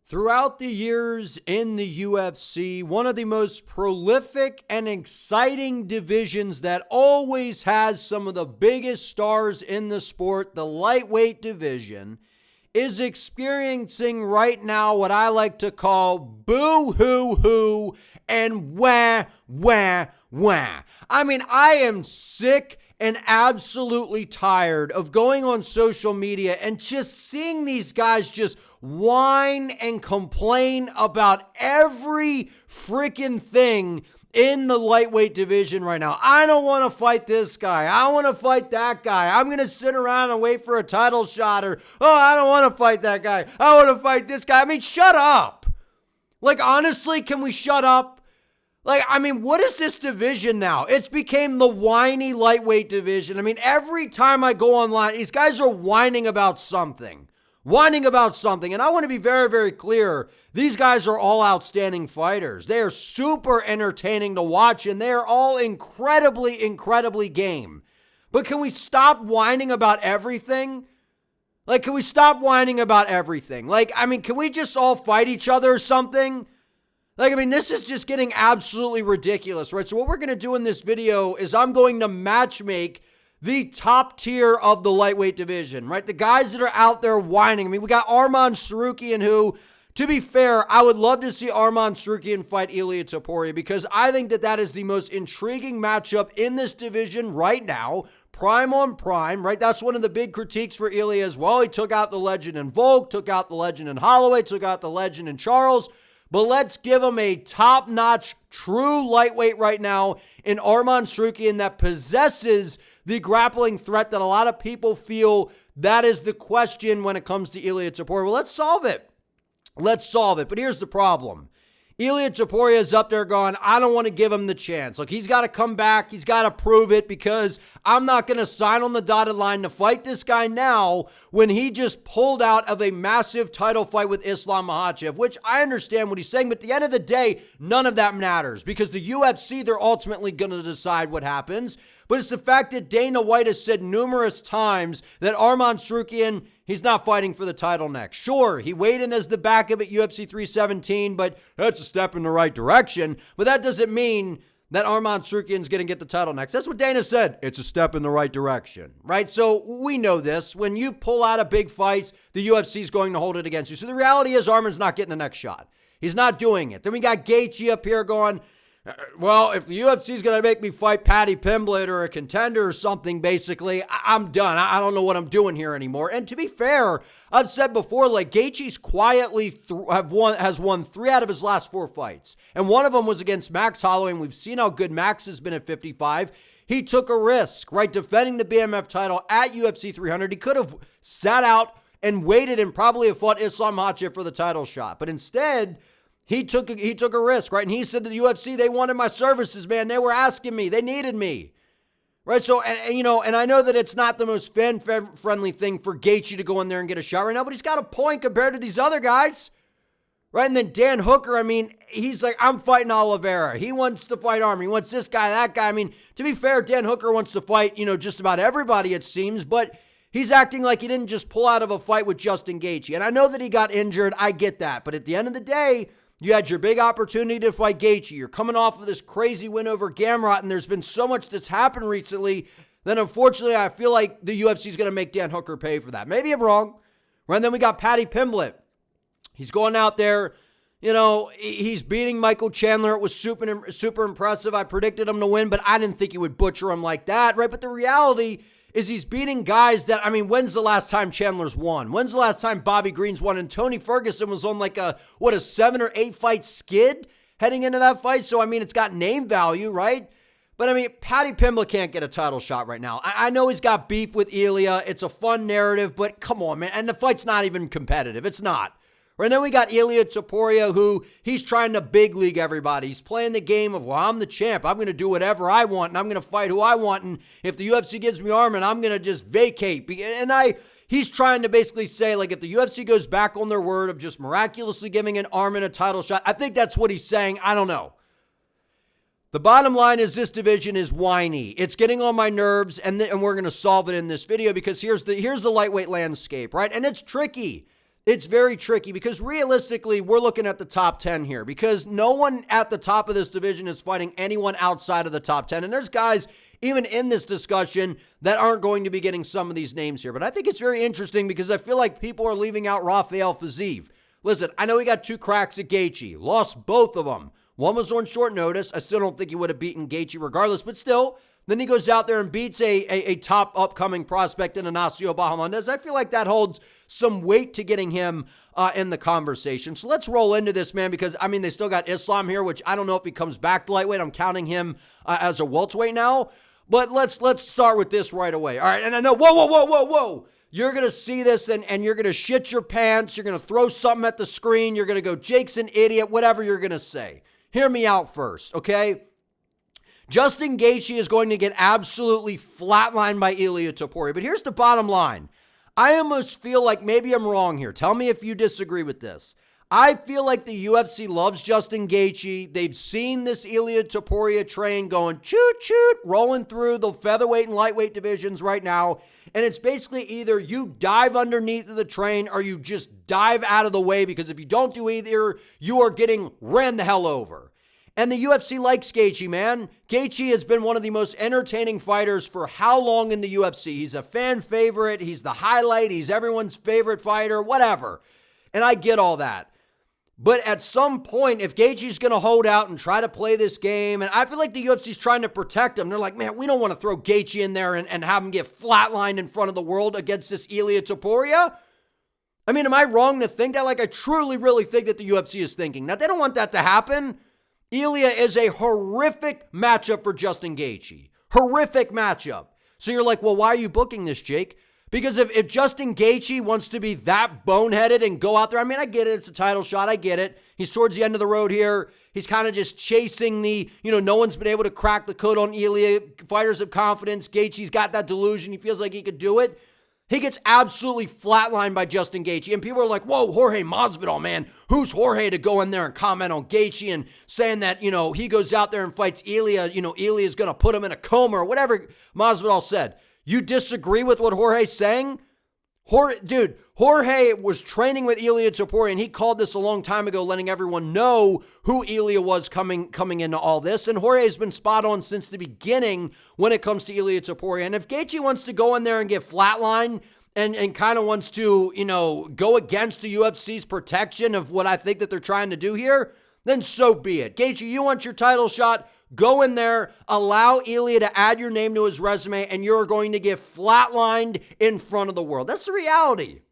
Throughout the years in the UFC, one of the most prolific and exciting divisions that always has some of the biggest stars in the sport, the lightweight division, is experiencing right now what I like to call boo-hoo-hoo and wah. I mean, I am sick and absolutely tired of going on social media and just seeing these guys just whine and complain about every freaking thing in the lightweight division right now. I don't want to fight this guy. I want to fight that guy. I'm going to sit around and wait for a title shot, or, oh, I don't want to fight that guy. I want to fight this guy. I mean, shut up. Like, honestly, can we shut up? Like, I mean, what is this division now? It's became the whiny lightweight division. I mean, every time I go online, these guys are whining about something. And I want to be very, very clear. These guys are all outstanding fighters. They are super entertaining to watch, and they are all incredibly game. But can we stop whining about everything? Like, can we stop whining about everything? Like, I mean, can we just all fight each other or something? Like, I mean, this is just getting absolutely ridiculous, right? So what we're going to do in this video is I'm going to matchmake the top tier of the lightweight division, right? The guys that are out there whining. I mean, we got Arman Tsarukyan, who, to be fair, I would love to see Arman Tsarukyan fight Ilia Topuria, because I think that is the most intriguing matchup in this division right now. Prime on prime, right? That's one of the big critiques for Ilia as well. He took out the legend in Volk, took out the legend in Holloway, took out the legend in Charles. But let's give him a top-notch, true lightweight right now in Arman Tsarukyan that possesses the grappling threat that a lot of people feel that is the question when it comes to Ilia Topuria. Well, let's solve it. But here's the problem. Ilia Topuria is up there going, I don't want to give him the chance. Look, he's got to come back. He's got to prove it, because I'm not going to sign on the dotted line to fight this guy now when he just pulled out of a massive title fight with Islam Makhachev, which I understand what he's saying, but at the end of the day, none of that matters, because the UFC, they're ultimately going to decide what happens. But it's the fact that Dana White has said numerous times that Arman Tsarukyan, he's not fighting for the title next. Sure, he weighed in as the backup at UFC 317, but that's a step in the right direction. But that doesn't mean that Arman Tsarukyan's going to get the title next. That's what Dana said. It's a step in the right direction, right? So we know this. When you pull out of big fights, the UFC is going to hold it against you. So the reality is Arman's not getting the next shot. He's not doing it. Then we got Gaethje up here going, well, if the UFC is going to make me fight Paddy Pimblett or a contender or something, basically, I'm done. I don't know what I'm doing here anymore. And to be fair, I've said before, like, Gaethje's quietly has won 3 out of his last 4 fights. And one of them was against Max Holloway, and we've seen how good Max has been at 55. He took a risk, right, defending the BMF title at UFC 300. He could have sat out and waited and probably have fought Islam Makhachev for the title shot. But instead, He took a risk, right? And he said to the UFC, they wanted my services, man. They were asking me. They needed me, right? So, and I know that it's not the most fan-friendly thing for Gaethje to go in there and get a shot right now, but he's got a point compared to these other guys, right? And then Dan Hooker, I mean, he's like, I'm fighting Oliveira. He wants to fight Arman. He wants this guy, that guy. I mean, to be fair, Dan Hooker wants to fight, just about everybody, it seems, but he's acting like he didn't just pull out of a fight with Justin Gaethje. And I know that he got injured. I get that. But at the end of the day, you had your big opportunity to fight Gaethje. You're coming off of this crazy win over Gamrot, and there's been so much that's happened recently that unfortunately I feel like the UFC is going to make Dan Hooker pay for that. Maybe I'm wrong. Right, and then we got Paddy Pimblett. He's going out there, he's beating Michael Chandler. It was super impressive. I predicted him to win, but I didn't think he would butcher him like that, right? But the reality is he's beating guys that, I mean, when's the last time Chandler's won? When's the last time Bobby Green's won? And Tony Ferguson was on like a 7 or 8 fight skid heading into that fight. So, I mean, it's got name value, right? But, I mean, Paddy Pimblett can't get a title shot right now. I know he's got beef with Ilia. It's a fun narrative, but come on, man. And the fight's not even competitive. It's not. Right, then we got Ilia Topuria, who he's trying to big league everybody. He's playing the game of, well, I'm the champ. I'm going to do whatever I want, and I'm going to fight who I want. And if the UFC gives me Arman, I'm going to just vacate. And he's trying to basically say, like, if the UFC goes back on their word of just miraculously giving an Arman a title shot, I think that's what he's saying. I don't know. The bottom line is this division is whiny. It's getting on my nerves, and we're going to solve it in this video, because here's the lightweight landscape, right? And it's tricky. it's very tricky because realistically, we're looking at the top 10 here because no one at the top of this division is fighting anyone outside of the top 10. And there's guys even in this discussion that aren't going to be getting some of these names here. But I think it's very interesting because I feel like people are leaving out Rafael Fiziev. Listen, I know he got 2 cracks at Gaethje, lost both of them. One was on short notice. I still don't think he would have beaten Gaethje regardless, but still. Then he goes out there and beats a top upcoming prospect in Ignacio Bahamondes. I feel like that holds some weight to getting him in the conversation. So let's roll into this, man, because, I mean, they still got Islam here, which I don't know if he comes back to lightweight. I'm counting him as a welterweight now. But let's start with this right away. All right, and I know, whoa. You're going to see this and you're going to shit your pants. You're going to throw something at the screen. You're going to go, Jake's an idiot, whatever you're going to say. Hear me out first, okay? Justin Gaethje is going to get absolutely flatlined by Ilia Topuria. But here's the bottom line. I almost feel like maybe I'm wrong here. Tell me if you disagree with this. I feel like the UFC loves Justin Gaethje. They've seen this Ilia Topuria train going choot-choot, rolling through the featherweight and lightweight divisions right now. And it's basically either you dive underneath the train or you just dive out of the way, because if you don't do either, you are getting ran the hell over. And the UFC likes Gaethje, man. Gaethje has been one of the most entertaining fighters for how long in the UFC? He's a fan favorite. He's the highlight. He's everyone's favorite fighter, whatever. And I get all that. But at some point, if Gaethje's going to hold out and try to play this game, and I feel like the UFC's trying to protect him. They're like, man, we don't want to throw Gaethje in there and have him get flatlined in front of the world against this Ilia Topuria. I mean, am I wrong to think that? Like, I truly, really think that the UFC is thinking. Now, they don't want that to happen. Ilia is a horrific matchup for Justin Gaethje. Horrific matchup. So you're like, well, why are you booking this, Jake? Because if Justin Gaethje wants to be that boneheaded and go out there, I mean, I get it. It's a title shot. I get it. He's towards the end of the road here. He's kind of just chasing no one's been able to crack the code on Ilia. Fighters have confidence. Gaethje's got that delusion. He feels like he could do it. He gets absolutely flatlined by Justin Gaethje. And people are like, whoa, Jorge Masvidal, man. Who's Jorge to go in there and comment on Gaethje and saying that, he goes out there and fights Ilia. Ilia's going to put him in a coma or whatever Masvidal said. You disagree with what Jorge's saying? Jorge was training with Ilia Topuria, and he called this a long time ago, letting everyone know who Ilia was coming into all this. And Jorge's been spot on since the beginning when it comes to Ilia Topuria. And if Gaethje wants to go in there and get flatlined and kind of wants to, go against the UFC's protection of what I think that they're trying to do here, then so be it. Gaethje, you want your title shot? Go in there, allow Ilia to add your name to his resume, and you're going to get flatlined in front of the world. That's the reality.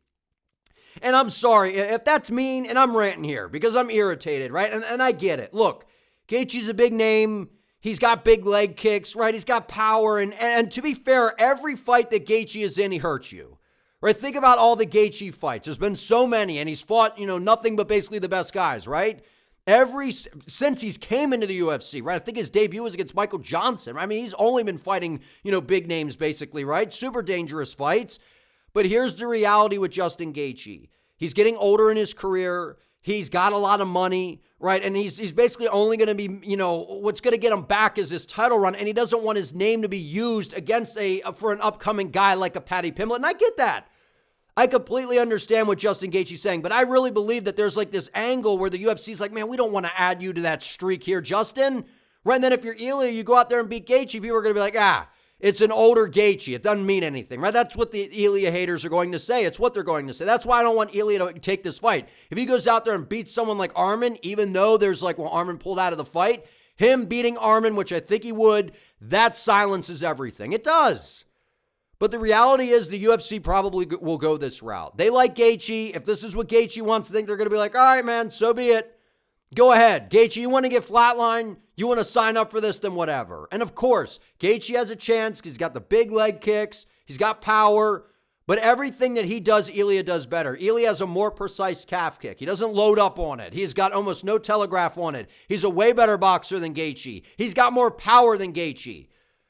And I'm sorry if that's mean, and I'm ranting here because I'm irritated, right? And I get it. Look, Gaethje's a big name. He's got big leg kicks, right? He's got power. And to be fair, every fight that Gaethje is in, he hurts you. Right? Think about all the Gaethje fights. There's been so many, and he's fought, nothing but basically the best guys, right? Since he's came into the UFC, right? I think his debut was against Michael Johnson. I mean, he's only been fighting, big names basically, right? Super dangerous fights. But here's the reality with Justin Gaethje. He's getting older in his career. He's got a lot of money, right? And he's basically only going to be, what's going to get him back is this title run. And he doesn't want his name to be used against for an upcoming guy like a Paddy Pimblett. And I get that. I completely understand what Justin Gaethje's saying, but I really believe that there's like this angle where the UFC's like, man, we don't want to add you to that streak here, Justin. Right? And then if you're Ilia, you go out there and beat Gaethje, people are going to be like, it's an older Gaethje. It doesn't mean anything, right? That's what the Ilia haters are going to say. It's what they're going to say. That's why I don't want Ilia to take this fight. If he goes out there and beats someone like Arman, even though there's Arman pulled out of the fight, him beating Arman, which I think he would, that silences everything. It does. But the reality is the UFC probably will go this route. They like Gaethje. If this is what Gaethje wants, I think they're going to be like, all right, man, so be it. Go ahead. Gaethje, you want to get flatlined? You want to sign up for this? Then whatever. And of course, Gaethje has a chance because he's got the big leg kicks. He's got power. But everything that he does, Ilia does better. Ilia has a more precise calf kick. He doesn't load up on it. He's got almost no telegraph on it. He's a way better boxer than Gaethje. He's got more power than Gaethje.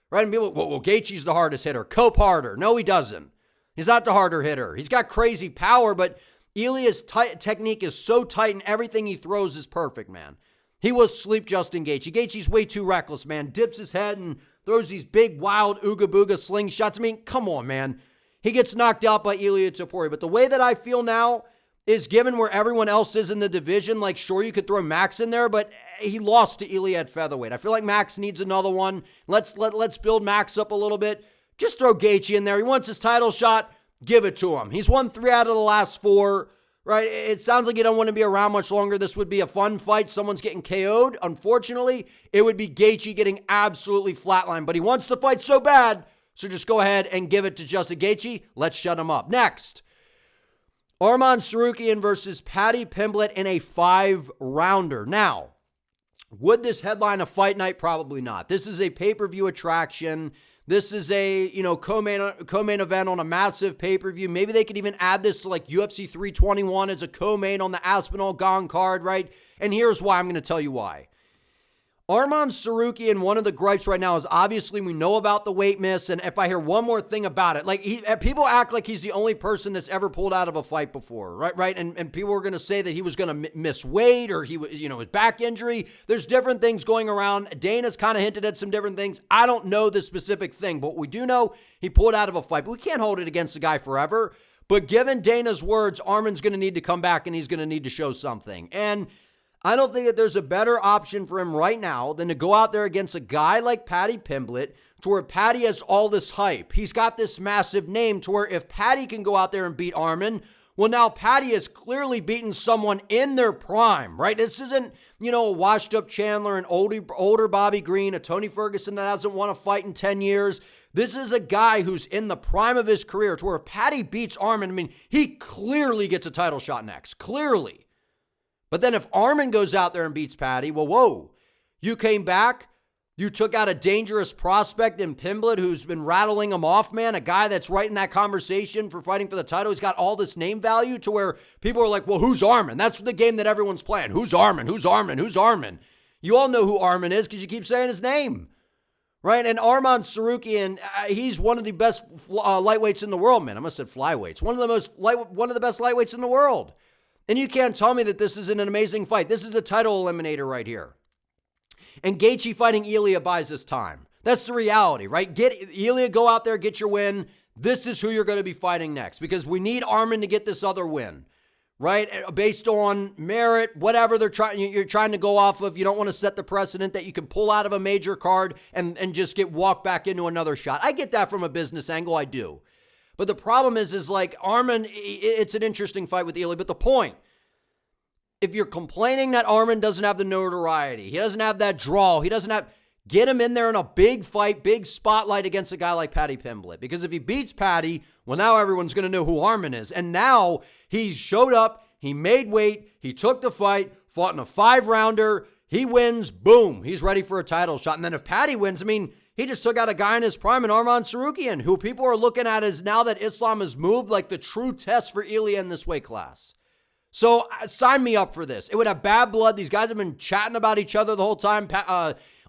Right? And people, well, Gaethje's the hardest hitter. Cope harder. No, he doesn't. He's not the harder hitter. He's got crazy power, but Ilia's technique is so tight and everything he throws is perfect, man. He will sleep Justin Gaethje. Gaethje's way too reckless, man. Dips his head and throws these big, wild, ooga-booga slingshots. I mean, come on, man. He gets knocked out by Ilia Topuria. But the way that I feel now is given where everyone else is in the division. Like, sure, you could throw Max in there, but he lost to Ilia at featherweight. I feel like Max needs another one. Let's build Max up a little bit. Just throw Gaethje in there. He wants his title shot. Give it to him. He's won 3 out of the last 4. Right? It sounds like you don't want to be around much longer. This would be a fun fight. Someone's getting KO'd. Unfortunately, it would be Gaethje getting absolutely flatlined. But he wants the fight so bad, so just go ahead and give it to Justin Gaethje. Let's shut him up. Next, Arman Tsarukyan versus Paddy Pimblett in a 5-rounder. Now, would this headline a fight night? Probably not. This is a pay-per-view attraction. This is a, co-main event on a massive pay-per-view. Maybe they could even add this to like UFC 321 as a co-main on the Aspinall Gone card, right? And here's why. I'm going to tell you why. Arman Tsarukyan, one of the gripes right now is obviously we know about the weight miss, and if I hear one more thing about it, like people act like he's the only person that's ever pulled out of a fight before, right? And people are going to say that he was going to miss weight or he was, his back injury. There's different things going around. Dana's kind of hinted at some different things. I don't know the specific thing, but we do know he pulled out of a fight, but we can't hold it against the guy forever. But given Dana's words, Arman's going to need to come back and he's going to need to show something. And I don't think that there's a better option for him right now than to go out there against a guy like Paddy Pimblett, to where Paddy has all this hype. He's got this massive name to where if Paddy can go out there and beat Arman, well, now Paddy has clearly beaten someone in their prime, right? This isn't, a washed up Chandler, an older Bobby Green, a Tony Ferguson that hasn't won a fight in 10 years. This is a guy who's in the prime of his career, to where if Paddy beats Arman, he clearly gets a title shot next. Clearly. But then if Arman goes out there and beats Paddy, well, whoa, you came back, you took out a dangerous prospect in Pimblett who's been rattling him off, man, a guy that's right in that conversation for fighting for the title. He's got all this name value to where people are like, well, who's Arman? That's the game that everyone's playing. Who's Arman? Who's Arman? Who's Arman? You all know who Arman is because you keep saying his name, right? And Arman Tsarukyan, he's one of the best lightweights in the world, man. I must have said flyweights. One of the best lightweights in the world. And you can't tell me that this isn't an amazing fight. This is a title eliminator right here. And Gaethje fighting Ilia buys us time. That's the reality, right? Get Ilia, go out there, get your win. This is who you're going to be fighting next because we need Arman to get this other win, right? Based on merit, whatever you're trying to go off of. You don't want to set the precedent that you can pull out of a major card and just get walked back into another shot. I get that from a business angle. I do. But the problem is like Arman, it's an interesting fight with Ilia. But the point, if you're complaining that Arman doesn't have the notoriety, he doesn't have that draw, get him in there in a big fight, big spotlight against a guy like Paddy Pimblett. Because if he beats Paddy, well, now everyone's going to know who Arman is. And now he's showed up, he made weight, he took the fight, fought in a 5-rounder, he wins, boom, he's ready for a title shot. And then if Paddy wins, he just took out a guy in his prime in Arman Tsarukyan, who people are looking at as now that Islam has moved, like the true test for Ilia in this weight class. So sign me up for this. It would have bad blood. These guys have been chatting about each other the whole time.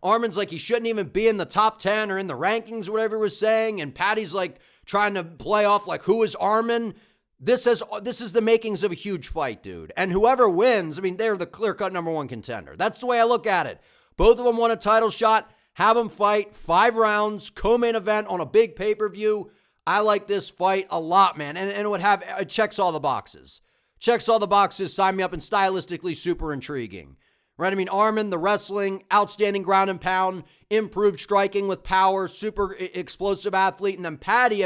Arman's like he shouldn't even be in the top 10 or in the rankings, whatever he was saying. And Paddy's like trying to play off like, who is Arman? This is the makings of a huge fight, dude. And whoever wins, they're the clear-cut number 1 contender. That's the way I look at it. Both of them want a title shot. Have them fight 5 rounds, co-main event on a big pay-per-view. I like this fight a lot, man. And it checks all the boxes. Checks all the boxes, sign me up, and stylistically super intriguing. Right? Arman, the wrestling, outstanding ground and pound, improved striking with power, super explosive athlete. And then Paddy,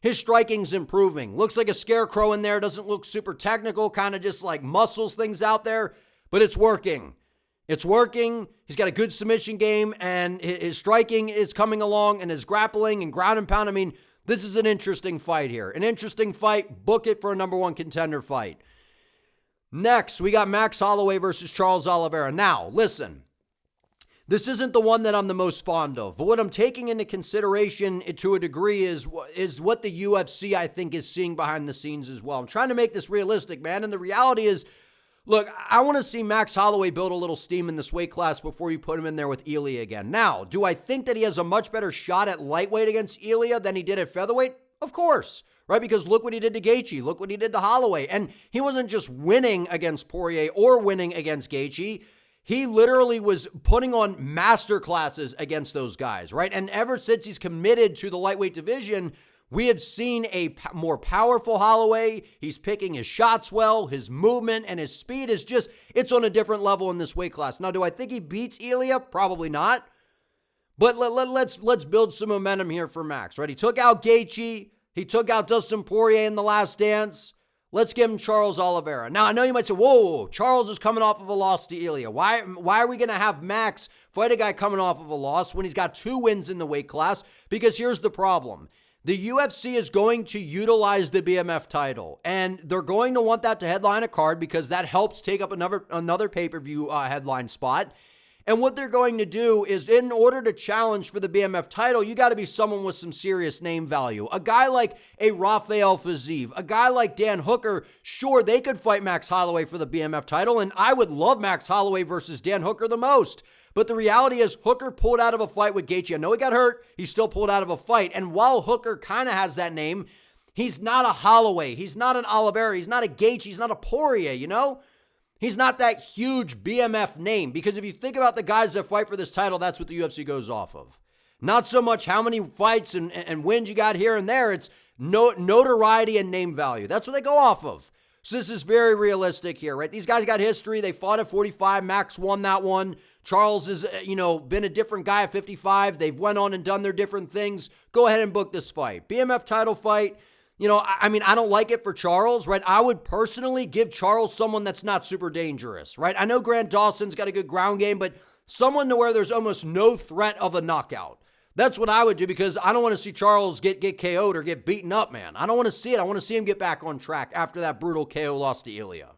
his striking's improving. Looks like a scarecrow in there, doesn't look super technical, kind of just like muscles things out there, but it's working. It's working. He's got a good submission game, and his striking is coming along, and his grappling and ground and pound. This is an interesting fight here. An interesting fight. Book it for a number 1 contender fight. Next, we got Max Holloway versus Charles Oliveira. Now, listen. This isn't the one that I'm the most fond of, but what I'm taking into consideration to a degree is what the UFC, I think, is seeing behind the scenes as well. I'm trying to make this realistic, man, and the reality is, look, I want to see Max Holloway build a little steam in this weight class before you put him in there with Ilia again. Now, do I think that he has a much better shot at lightweight against Ilia than he did at featherweight? Of course, right? Because look what he did to Gaethje. Look what he did to Holloway. And he wasn't just winning against Poirier or winning against Gaethje. He literally was putting on master classes against those guys, right? And ever since he's committed to the lightweight division, We have seen a more powerful Holloway. He's picking his shots well. His movement and his speed is just, it's on a different level in this weight class. Now, do I think he beats Ilia? Probably not. But let's build some momentum here for Max, right? He took out Gaethje. He took out Dustin Poirier in the last dance. Let's give him Charles Oliveira. Now, I know you might say, whoa, Charles is coming off of a loss to Ilia. Why are we going to have Max fight a guy coming off of a loss when he's got 2 wins in the weight class? Because here's the problem. The UFC is going to utilize the BMF title, and they're going to want that to headline a card because that helps take up another pay-per-view headline spot. And what they're going to do is, in order to challenge for the BMF title, you got to be someone with some serious name value. A guy like a Rafael Fiziev, a guy like Dan Hooker, sure, they could fight Max Holloway for the BMF title, and I would love Max Holloway versus Dan Hooker the most. But the reality is Hooker pulled out of a fight with Gaethje. I know he got hurt. He still pulled out of a fight. And while Hooker kind of has that name, he's not a Holloway. He's not an Oliveira. He's not a Gaethje. He's not a Poirier, you know? He's not that huge BMF name, because if you think about the guys that fight for this title, that's what the UFC goes off of. Not so much how many fights and wins you got here and there. It's notoriety and name value. That's what they go off of. So this is very realistic here, right? These guys got history. They fought at 45. Max won that one. Charles has, been a different guy at 55. They've went on and done their different things. Go ahead and book this fight. BMF title fight. I don't like it for Charles, right? I would personally give Charles someone that's not super dangerous, right? I know Grant Dawson's got a good ground game, but someone to where there's almost no threat of a knockout. That's what I would do, because I don't want to see Charles get KO'd or get beaten up, man. I don't want to see it. I want to see him get back on track after that brutal KO loss to Ilia.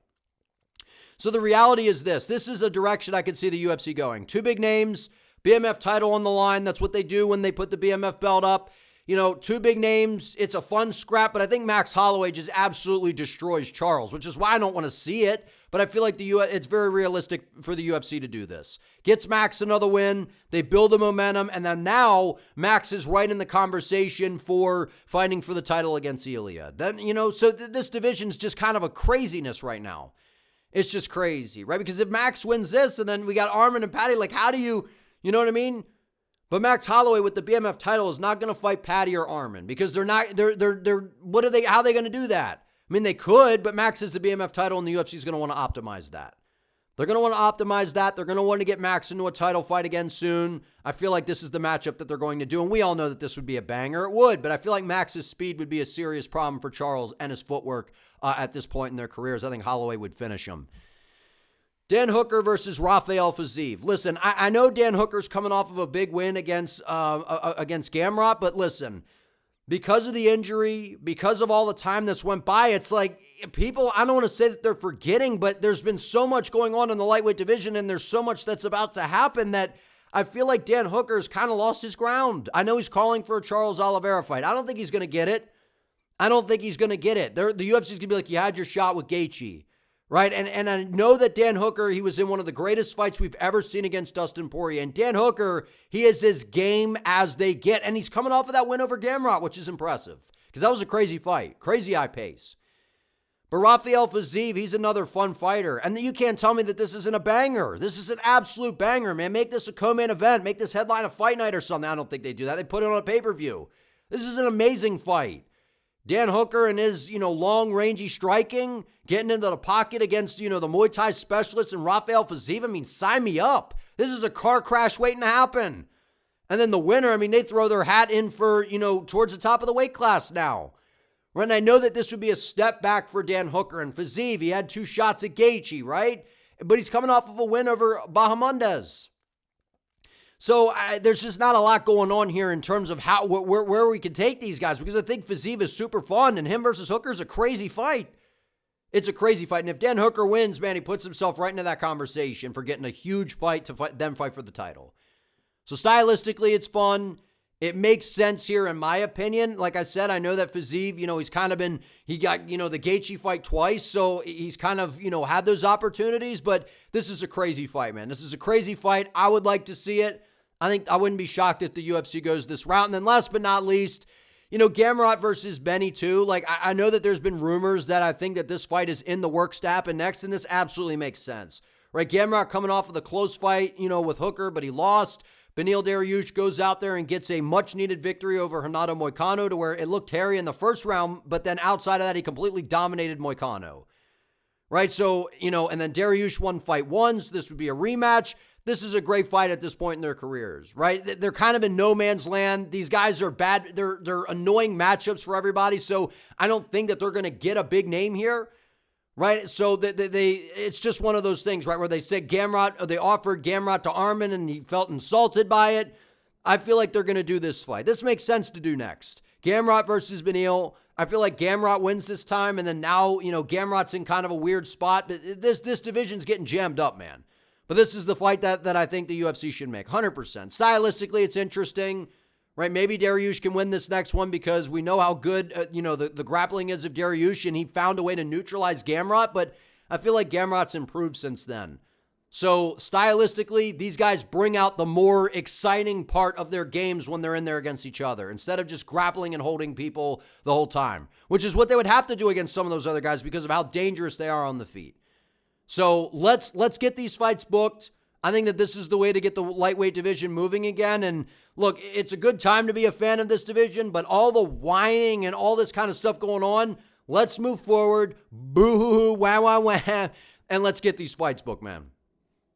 So the reality is this. This is a direction I could see the UFC going. 2 big names, BMF title on the line. That's what they do when they put the BMF belt up. 2 big names. It's a fun scrap, but I think Max Holloway just absolutely destroys Charles, which is why I don't want to see it. But I feel like it's very realistic for the UFC to do this. Gets Max another win. They build the momentum, and then now Max is right in the conversation for fighting for the title against Ilia. Then, so this division's just kind of a craziness right now. It's just crazy, right? Because if Max wins this, and then we got Arman and Paddy, like, how do you know what I mean? But Max Holloway with the BMF title is not going to fight Paddy or Arman, because they're how are they going to do that? I mean, they could, but Max is the BMF title, and the UFC is going to want to optimize that. They're going to want to optimize that. They're going to want to get Max into a title fight again soon. I feel like this is the matchup that they're going to do, and we all know that this would be a banger. It would, but I feel like Max's speed would be a serious problem for Charles and his footwork at this point in their careers. I think Holloway would finish him. Dan Hooker versus Rafael Fiziev. Listen, I know Dan Hooker's coming off of a big win against Gamrot, but listen, because of the injury, because of all the time that's went by, it's like people, I don't want to say that they're forgetting, but there's been so much going on in the lightweight division, and there's so much that's about to happen that I feel like Dan Hooker's kind of lost his ground. I know he's calling for a Charles Oliveira fight. I don't think he's going to get it. The UFC's going to be like, you had your shot with Gaethje. Right, and I know that Dan Hooker, he was in one of the greatest fights we've ever seen against Dustin Poirier. And Dan Hooker, he is as game as they get. And he's coming off of that win over Gamrot, which is impressive, because that was a crazy fight, crazy high pace. But Rafael Fiziev, he's another fun fighter. And you can't tell me that this isn't a banger. This is an absolute banger, man. Make this a co-main event. Make this headline a fight night or something. I don't think they do that. They put it on a pay-per-view. This is an amazing fight. Dan Hooker and his, long, rangy striking, getting into the pocket against, the Muay Thai specialist and Rafael Fiziev. I mean, sign me up. This is a car crash waiting to happen. And then the winner, they throw their hat in for, towards the top of the weight class now. Right? And I know that this would be a step back for Dan Hooker and Fiziev. He had 2 shots at Gaethje, right? But he's coming off of a win over Bahamondes. So there's just not a lot going on here in terms of where we can take these guys, because I think Fiziev is super fun, and him versus Hooker is a crazy fight. It's a crazy fight. And if Dan Hooker wins, man, he puts himself right into that conversation for getting a huge fight to fight for the title. So stylistically, it's fun. It makes sense here, in my opinion. Like I said, I know that Fiziev, he's kind of he got, the Gaethje fight twice, so he's kind of, had those opportunities, but this is a crazy fight, man. This is a crazy fight. I would like to see it. I think I wouldn't be shocked if the UFC goes this route. And then last but not least, Gamrot versus Benny too. Like, I know that there's been rumors that I think that this fight is in the works to happen next, and this absolutely makes sense, right? Gamrot coming off of the close fight, with Hooker, but he lost. Beneil Dariush goes out there and gets a much-needed victory over Renato Moicano to where it looked hairy in the first round, but then outside of that, he completely dominated Moicano. Right? So, and then Dariush won fight 1, so this would be a rematch. This is a great fight at this point in their careers, right? They're kind of in no man's land. These guys are bad. They're annoying matchups for everybody, so I don't think that they're going to get a big name here. Right, so it's just one of those things, right, where they said they offered Gamrot to Arman and he felt insulted by it. I feel like they're going to do this fight. This makes sense to do next. Gamrot versus Beneil. I feel like Gamrot wins this time, and then now, Gamrot's in kind of a weird spot. But this division's getting jammed up, man. But this is the fight that I think the UFC should make, 100%. Stylistically, it's interesting. Right, maybe Dariush can win this next one because we know how good, the grappling is of Dariush, and he found a way to neutralize Gamrot, but I feel like Gamrot's improved since then. So, stylistically, these guys bring out the more exciting part of their games when they're in there against each other, instead of just grappling and holding people the whole time, which is what they would have to do against some of those other guys because of how dangerous they are on the feet. So, let's get these fights booked. I think that this is the way to get the lightweight division moving again. And look, it's a good time to be a fan of this division, but all the whining and all this kind of stuff going on, let's move forward. Boo-hoo-hoo, wah-wah-wah, and let's get these fights booked, man.